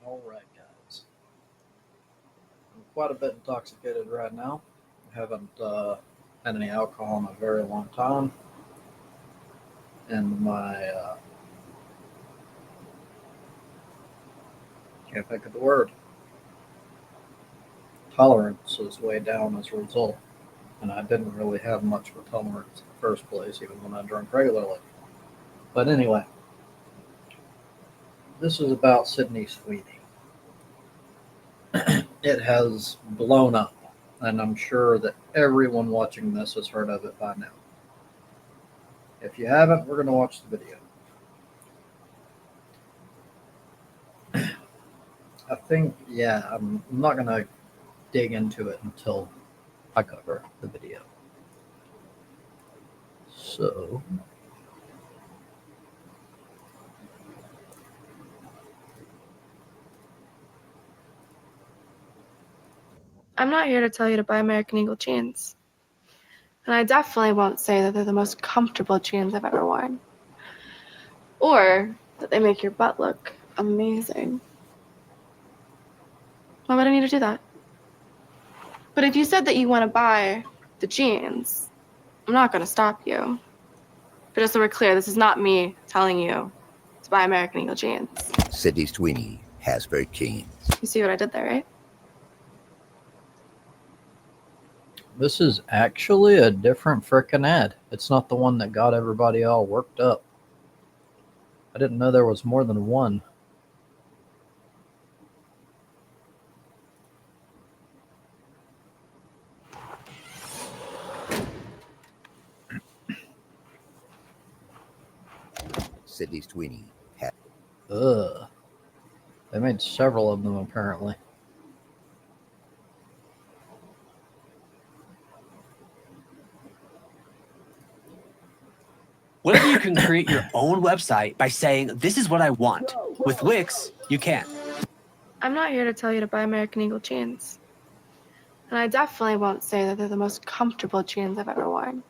All right, guys. I'm quite a bit intoxicated right now. I haven't had any alcohol in a very long time, and my can't think of the word tolerance is way down as a result. And I didn't really have much of a tolerance in the first place, even when I drank regularly. But anyway, this is about Sydney Sweeney. It has blown up, and I'm sure that everyone watching this has heard of it by now. If you haven't, we're going to watch the video. I think, yeah, I'm not going to dig into it until I cover the video. So, I'm not here to tell you to buy American Eagle jeans. And I definitely won't say that they're the most comfortable jeans I've ever worn. Or that they make your butt look amazing. Why would I need to do that? But if you said that you want to buy the jeans, I'm not going to stop you. But just so we're clear, this is not me telling you to buy American Eagle jeans. Sydney Sweeney has very jeans. You see what I did there, right? this is actually a different frickin' ad. It's not the one that got everybody all worked up. I didn't know there was more than one. Sydney Sweeney has. Ugh. They made several of them apparently. What if you can create your own website by saying, this is what I want? With Wix, you can. I'm not here to tell you to buy American Eagle jeans. And I definitely won't say that they're the most comfortable jeans I've ever worn.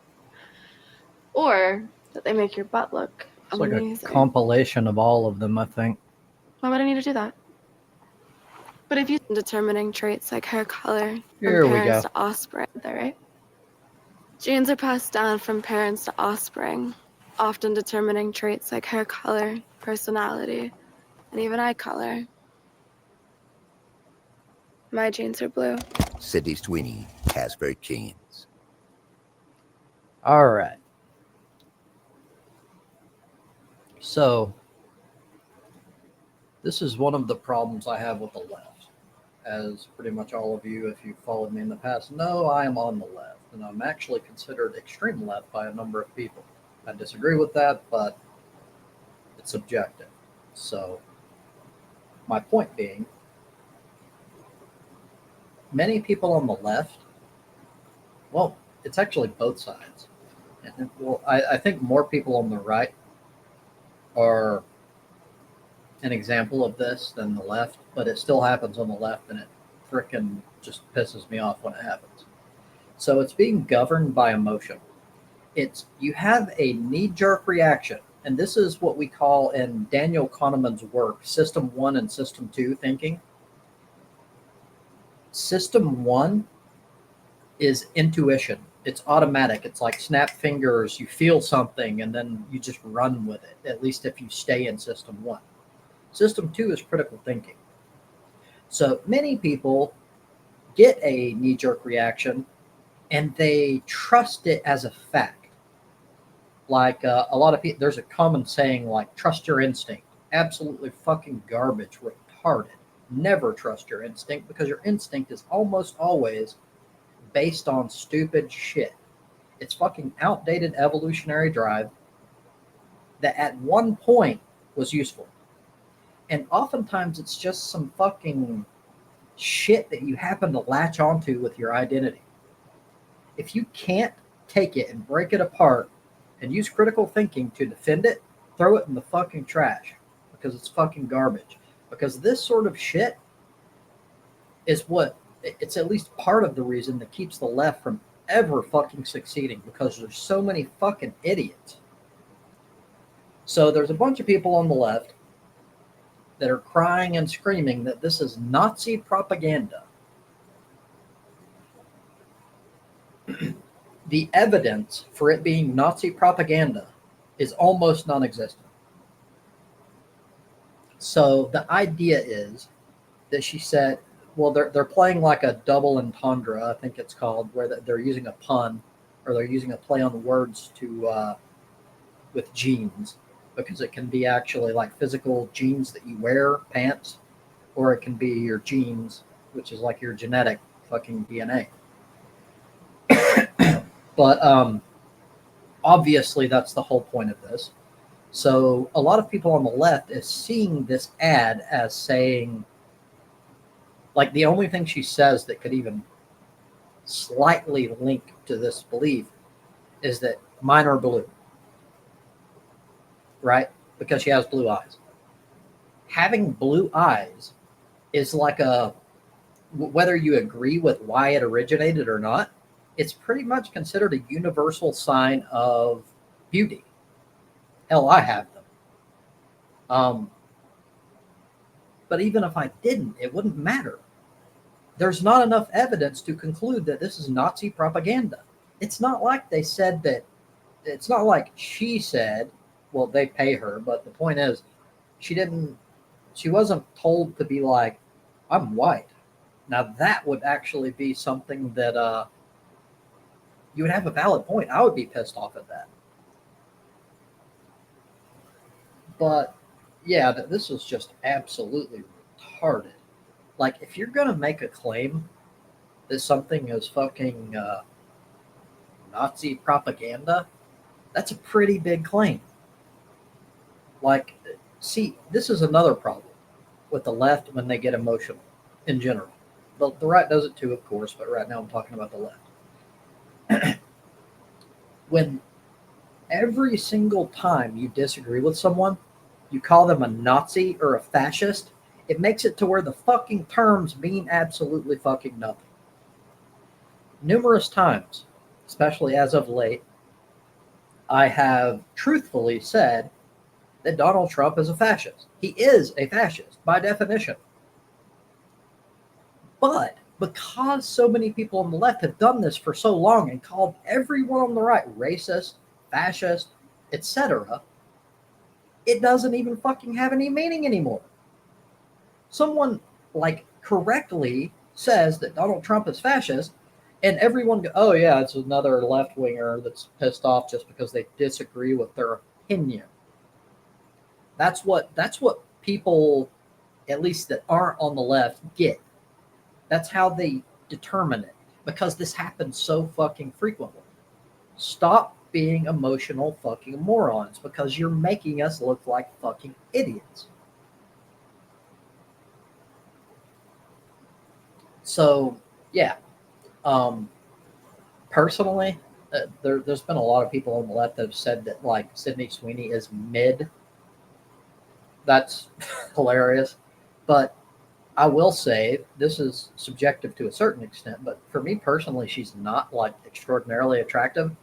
Or that they make your butt look It's amazing. like a compilation of all of them, I think. Why would I need to do that? But if you determining traits like hair color Here from we parents go. to offspring, right? Genes are passed down from parents to offspring, often determining traits like hair color, personality, and even eye color. My genes are blue. Sydney Sweeney has very jeans. All right. So, this is one of the problems I have with the left. As pretty much all of you, if you've followed me in the past, know I am on the left. And I'm actually considered extreme left by a number of people. I disagree with that, but it's subjective. So, my point being, many people on the left, well, it's actually both sides. And, well, I think more people on the right are an example of this than the left, but it still happens on the left, and it frickin' just pisses me off when it happens. So it's being governed by emotion. It's you have a knee-jerk reaction, and this is what we call in Daniel Kahneman's work, System 1 and System 2 thinking. System 1 is intuition. It's automatic. It's like snap fingers. You feel something and then you just run with it, at least if you stay in System 1. System 2 is critical thinking. So many people get a knee jerk reaction and they trust it as a fact. Like a lot of people, there's a common saying like, trust your instinct. Absolutely fucking garbage, retarded. Never trust your instinct because your instinct is almost always based on stupid shit. It's fucking outdated evolutionary drive that at one point was useful. And oftentimes it's just some fucking shit that you happen to latch onto with your identity. If you can't take it and break it apart and use critical thinking to defend it, throw it in the fucking trash because it's fucking garbage. Because this sort of shit is what it's at least part of the reason that keeps the left from ever fucking succeeding because there's so many fucking idiots. So there's a bunch of people on the left that are crying and screaming that this is Nazi propaganda. The evidence for it being Nazi propaganda is almost non-existent. So the idea is that she said, well, they're playing like a double entendre, I think it's called, where they're using a pun or they're using a play on words to with jeans, because it can be actually like physical jeans that you wear, pants, or it can be your genes, which is like your genetic fucking DNA. But obviously, that's the whole point of this. So a lot of people on the left is seeing this ad as saying, like, the only thing she says that could even slightly link to this belief is that mine are blue, right? Because she has blue eyes. Having blue eyes is like whether you agree with why it originated or not, it's pretty much considered a universal sign of beauty. Hell, I have them. But even if I didn't, it wouldn't matter. There's not enough evidence to conclude that this is Nazi propaganda. It's not like they said that, it's not like she said, well, they pay her, but the point is, she wasn't told to be like, I'm white. Now that would actually be something that you would have a valid point. I would be pissed off at that. But yeah, this is just absolutely retarded. Like, if you're going to make a claim that something is fucking Nazi propaganda, that's a pretty big claim. Like, see, this is another problem with the left when they get emotional in general. The right does it too, of course, but right now I'm talking about the left. When every single time you disagree with someone, you call them a Nazi or a fascist, it makes it to where the fucking terms mean absolutely fucking nothing. Numerous times, especially as of late, I have truthfully said that Donald Trump is a fascist. He is a fascist by definition. But because so many people on the left have done this for so long and called everyone on the right racist, fascist, etc., it doesn't even fucking have any meaning anymore. Someone, like, correctly says that Donald Trump is fascist, and everyone goes, oh yeah, it's another left-winger that's pissed off just because they disagree with their opinion. That's what people, at least that aren't on the left, get. That's how they determine it, because this happens so fucking frequently. Stop being emotional fucking morons, because you're making us look like fucking idiots. So, yeah. Personally, there's been a lot of people on the left that have said that, like, Sydney Sweeney is mid. That's hilarious. But I will say, this is subjective to a certain extent, but for me personally, she's not, like, extraordinarily attractive.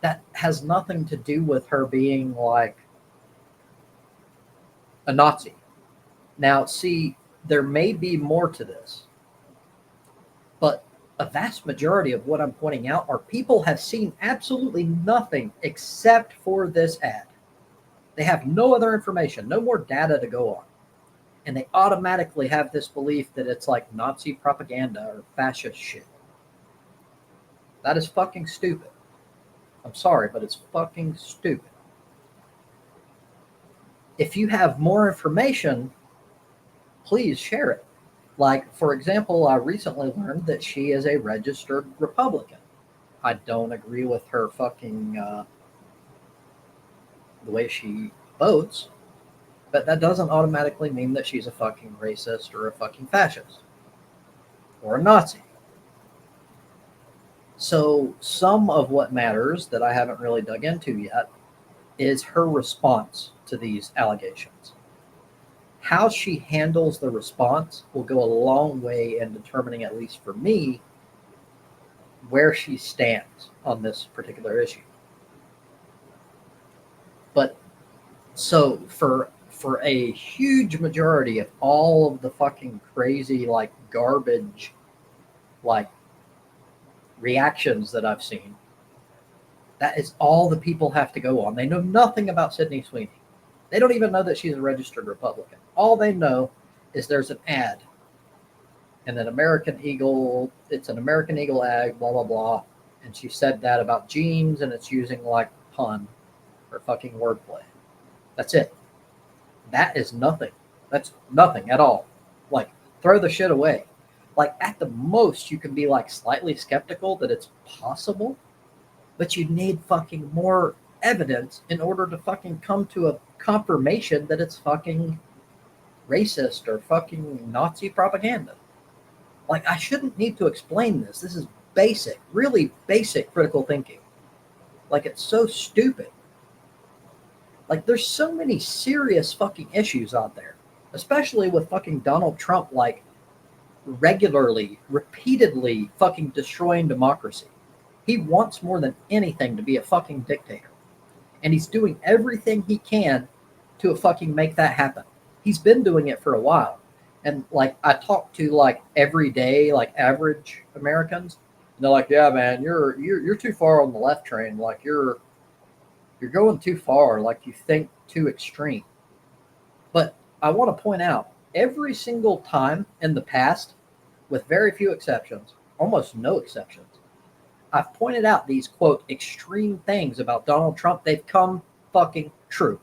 That has nothing to do with her being, like, a Nazi. Now, see, there may be more to this, but a vast majority of what I'm pointing out are people have seen absolutely nothing except for this ad. They have no other information, no more data to go on. And they automatically have this belief that it's like Nazi propaganda or fascist shit. That is fucking stupid. I'm sorry, but it's fucking stupid. If you have more information, please share it. Like, for example, I recently learned that she is a registered Republican. I don't agree with her fucking the way she votes, but that doesn't automatically mean that she's a fucking racist or a fucking fascist or a Nazi. So some of what matters that I haven't really dug into yet is her response to these allegations. How she handles the response will go a long way in determining, at least for me, where she stands on this particular issue. But so for for a huge majority of all of the fucking crazy, like, garbage, like, reactions that I've seen, that is all the people have to go on. They know nothing about Sydney Sweeney. They don't even know that she's a registered Republican. All they know is there's an ad and an American Eagle, it's an American Eagle ad, blah, blah, blah. And she said that about jeans, and it's using like pun or fucking wordplay. That's it. That is nothing. That's nothing at all. Like, throw the shit away. Like, at the most, you can be like slightly skeptical that it's possible, but you need fucking more evidence in order to fucking come to a confirmation that it's fucking racist or fucking Nazi propaganda. Like, I shouldn't need to explain this. This is basic, really basic critical thinking. Like, it's so stupid. Like, there's so many serious fucking issues out there, especially with fucking Donald Trump, like, regularly, repeatedly fucking destroying democracy. He wants more than anything to be a fucking dictator. And he's doing everything he can to fucking make that happen. He's been doing it for a while. And like, I talk to like everyday, like average Americans, and they're like, "Yeah, man, you're too far on the left train. Like you're going too far. Like you think too extreme." But I want to point out, every single time in the past, with very few exceptions, almost no exceptions, I've pointed out these, quote, extreme things about Donald Trump. They've come fucking true.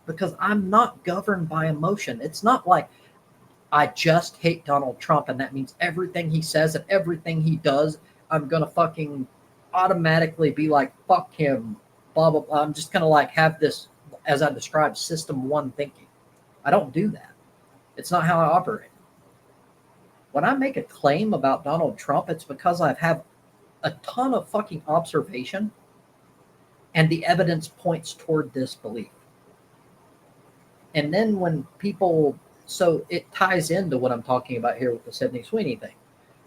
Because I'm not governed by emotion. It's not like I just hate Donald Trump and that means everything he says and everything he does, I'm going to fucking automatically be like, fuck him, blah, blah, blah. I'm just going to like have this, as I described, system one thinking. I don't do that. It's not how I operate. When I make a claim about Donald Trump, it's because I have a ton of fucking observation and the evidence points toward this belief. And then when people, so it ties into what I'm talking about here with the Sydney Sweeney thing,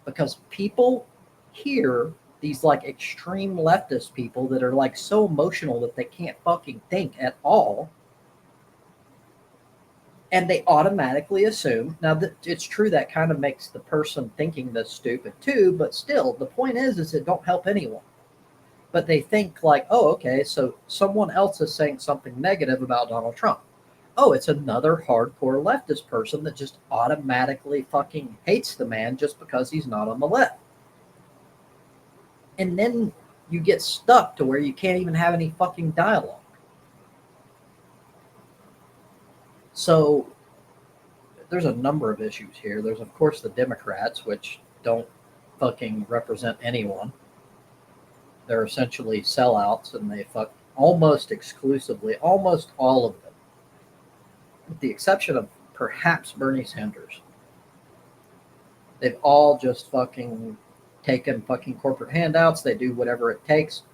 because people hear these like extreme leftist people that are like so emotional that they can't fucking think at all. And they automatically assume, now that it's true that kind of makes the person thinking this stupid too, but still the point is it don't help anyone. But they think like, oh, okay, so someone else is saying something negative about Donald Trump. Oh, it's another hardcore leftist person that just automatically fucking hates the man just because he's not on the left. And then you get stuck to where you can't even have any fucking dialogue. So there's a number of issues here. There's, of course, the Democrats, which don't fucking represent anyone. They're essentially sellouts, and they fuck almost exclusively, almost all of them, with the exception of perhaps Bernie Sanders. They've all just fucking taken fucking corporate handouts. They do whatever it takes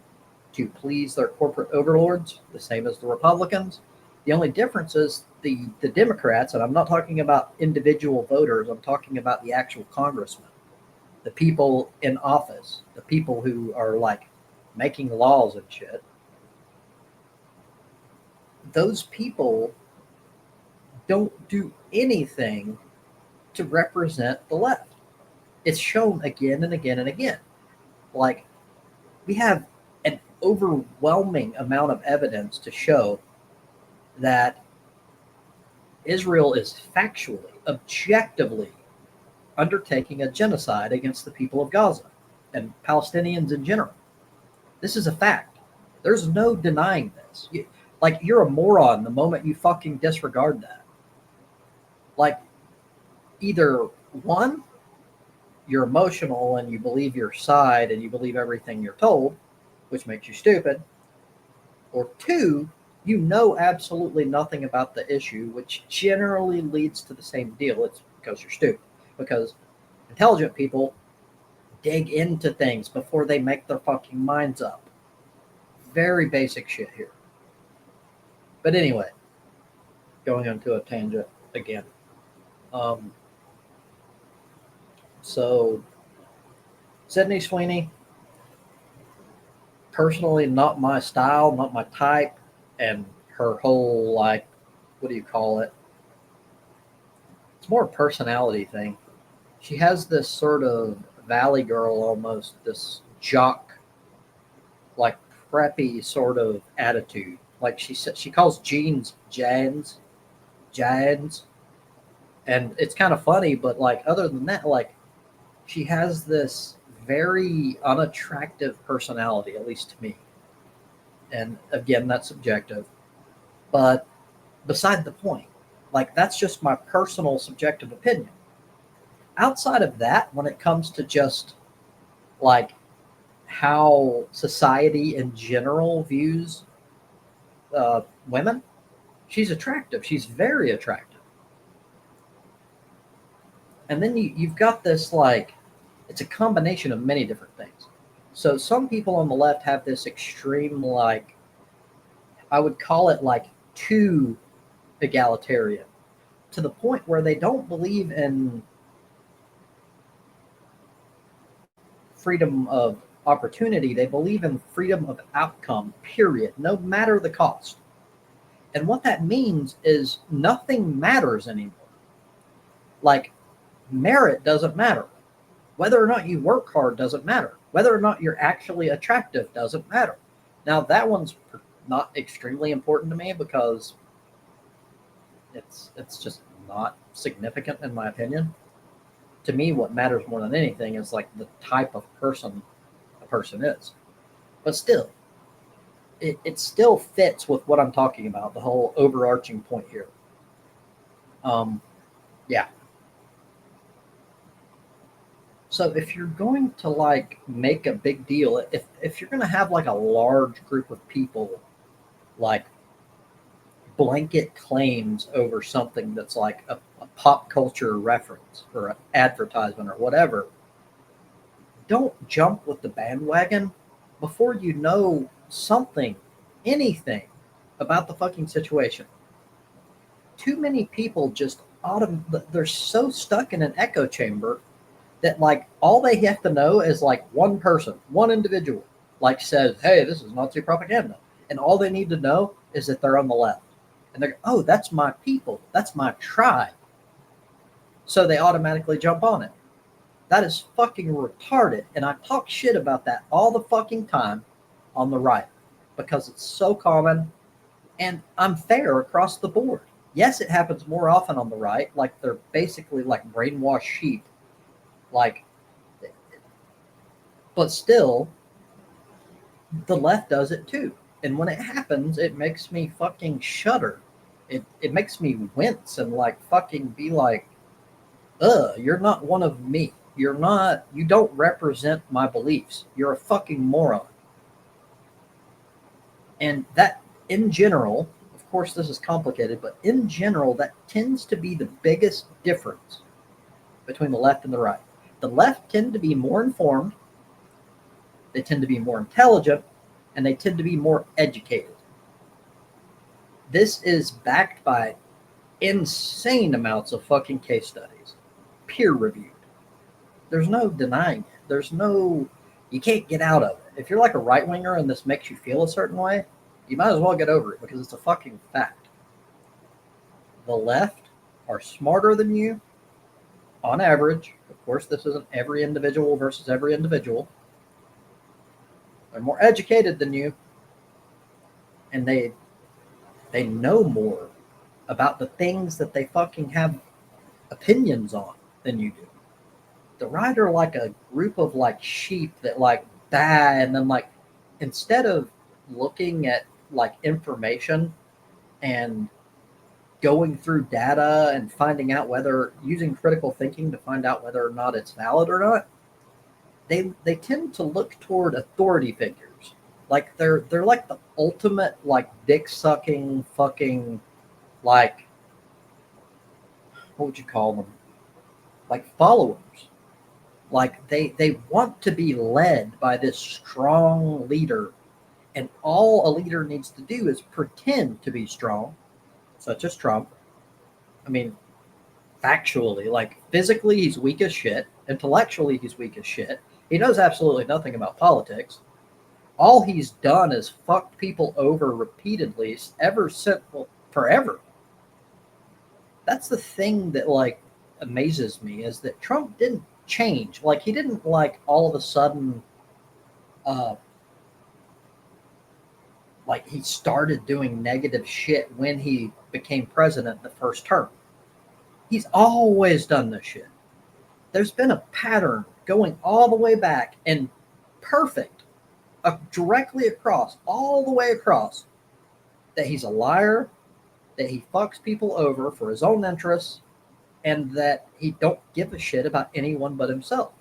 to please their corporate overlords, the same as the Republicans. The only difference is the Democrats, and I'm not talking about individual voters, I'm talking about the actual congressmen, the people in office, the people who are like making laws and shit. Those people don't do anything to represent the left. It's shown again and again and again. Like, we have an overwhelming amount of evidence to show that Israel is factually, objectively undertaking a genocide against the people of Gaza and Palestinians in general. This is a fact. There's no denying this. You're a moron the moment you fucking disregard that. Like, either one, you're emotional and you believe your side and you believe everything you're told, which makes you stupid, or two, you know absolutely nothing about the issue, which generally leads to the same deal. It's because you're stupid. Because intelligent people dig into things before they make their fucking minds up. Very basic shit here. But anyway, going onto a tangent again. So, Sydney Sweeney, personally not my style, not my type, and her whole like what do you call it? It's more a personality thing. She has this sort of valley girl almost, this jock, like preppy sort of attitude. Like she calls jeans Jans, and it's kind of funny. But like other than that, like she has this very unattractive personality, at least to me. And again, that's subjective. But beside the point, like that's just my personal subjective opinion. Outside of that, when it comes to just like how society in general views women, she's attractive. She's very attractive. And then you've got this like, it's a combination of many different things. So some people on the left have this extreme, like, I would call it like too egalitarian, to the point where they don't believe in freedom of opportunity. They believe in freedom of outcome, period, no matter the cost. And what that means is nothing matters anymore. Like, merit doesn't matter. Whether or not you work hard doesn't matter. Whether or not you're actually attractive doesn't matter. Now, that one's not extremely important to me because it's just not significant in my opinion. To me, what matters more than anything is like the type of person a person is. But still, it still fits with what I'm talking about, the whole overarching point here. Yeah. So if you're going to like make a big deal, if you're going to have like a large group of people like blanket claims over something that's like a pop culture reference or an advertisement or whatever, don't jump with the bandwagon before you know something, anything about the fucking situation. Too many people just they're so stuck in an echo chamber that like all they have to know is like one person, one individual, like says, "Hey, this is Nazi propaganda," and all they need to know is that they're on the left, and they're, "Oh, that's my people, that's my tribe," so they automatically jump on it. That is fucking retarded, and I talk shit about that all the fucking time on the right because it's so common, and I'm fair across the board. Yes, it happens more often on the right, like they're basically like brainwashed sheep, like, but still, the left does it too. And when it happens, it makes me fucking shudder. It makes me wince and like fucking be like, you're not one of me. You don't represent my beliefs. You're a fucking moron. And that, in general, of course, this is complicated, but in general, that tends to be the biggest difference between the left and the right. The left tend to be more informed, they tend to be more intelligent, and they tend to be more educated. This is backed by insane amounts of fucking case studies, peer reviewed. There's no denying it. You can't get out of it. If you're like a right winger and this makes you feel a certain way, you might as well get over it because it's a fucking fact. The left are smarter than you on average. Of course, this isn't every individual versus every individual. They're more educated than you, and they know more about the things that they fucking have opinions on than you do. The right are like a group of like sheep that like die, and then like instead of looking at like information and going through data and finding out whether using critical thinking to find out whether or not it's valid or not, they tend to look toward authority figures. Like they're like the ultimate like dick sucking fucking like, what would you call them? Like followers. Like they want to be led by this strong leader, and all a leader needs to do is pretend to be strong, such as Trump. I mean, factually, like physically he's weak as shit, intellectually he's weak as shit. He knows absolutely nothing about politics. All he's done is fucked people over repeatedly ever since, well, forever. That's the thing that like amazes me is that Trump didn't change. Like he didn't like all of a sudden uh like he started doing negative shit when he became president the first term. He's always done this shit. There's been a pattern going all the way back and perfect, directly across, all the way across, that he's a liar, that he fucks people over for his own interests, and that he don't give a shit about anyone but himself.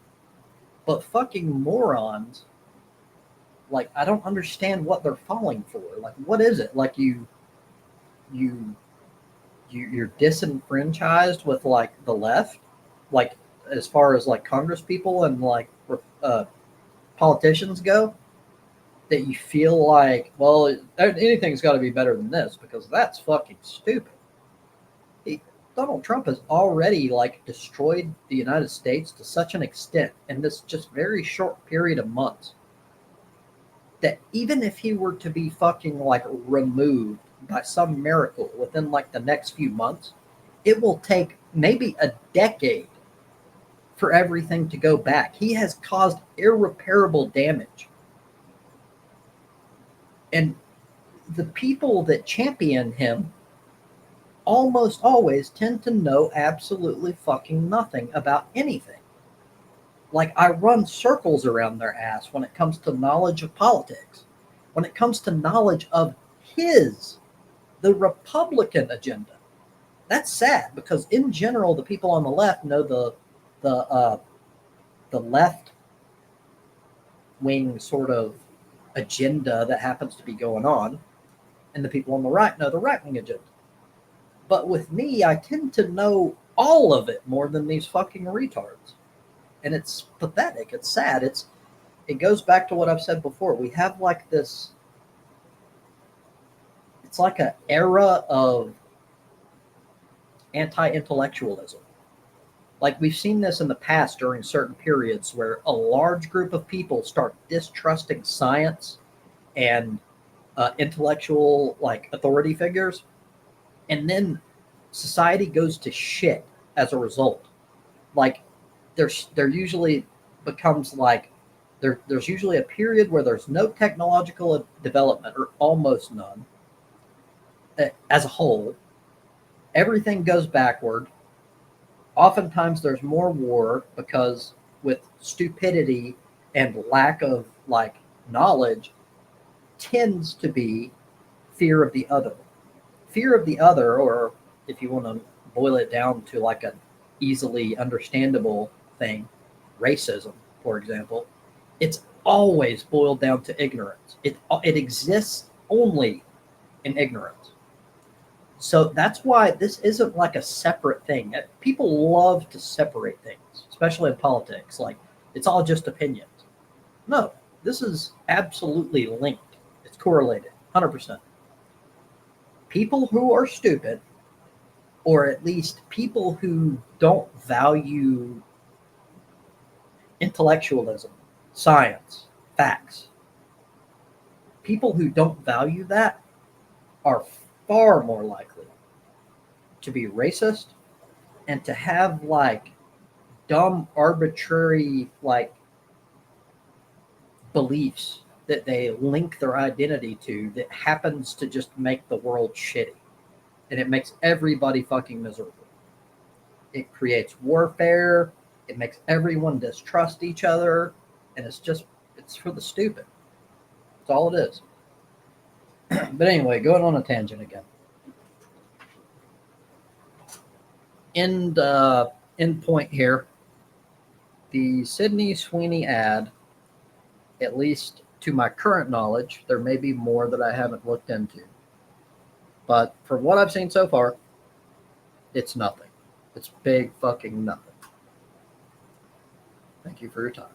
But fucking morons, like I don't understand what they're falling for. Like what is it? Like you you're disenfranchised with like the left, like as far as like Congress people and like politicians go, that you feel like, well, anything's got to be better than this because that's fucking stupid. Donald Trump has already like destroyed the United States to such an extent in this just very short period of months that even if he were to be fucking like removed by some miracle within like the next few months, it will take maybe a decade for everything to go back. He has caused irreparable damage. And the people that champion him almost always tend to know absolutely fucking nothing about anything. Like I run circles around their ass when it comes to knowledge of politics, when it comes to knowledge of the Republican agenda. That's sad because in general, the people on the left know the left wing sort of agenda that happens to be going on, and the people on the right know the right wing agenda. But with me, I tend to know all of it more than these fucking retards. And it's pathetic. It's sad. It goes back to what I've said before. We have like this, it's like an era of anti-intellectualism. Like we've seen this in the past during certain periods where a large group of people start distrusting science and intellectual like authority figures, and then society goes to shit as a result. Like there usually becomes like there's usually a period where there's no technological development or almost none as a whole. Everything goes backward. Oftentimes there's more war because with stupidity and lack of like knowledge tends to be fear of the other. Fear of the other, or if you want to boil it down to like an easily understandable thing, racism, for example, it's always boiled down to ignorance. It exists only in ignorance. So that's why this isn't like a separate thing. People love to separate things, especially in politics. Like it's all just opinions. No, this is absolutely linked. It's correlated, 100%. People who are stupid, or at least people who don't value intellectualism, science, facts, people who don't value that are far more likely to be racist and to have like dumb, arbitrary like beliefs that they link their identity to that happens to just make the world shitty. And it makes everybody fucking miserable. It creates warfare. It makes everyone distrust each other. And it's for the stupid. That's all it is. But anyway, going on a tangent again. End point here. The Sydney Sweeney ad, at least to my current knowledge, there may be more that I haven't looked into. But from what I've seen so far, it's nothing. It's big fucking nothing. Thank you for your time.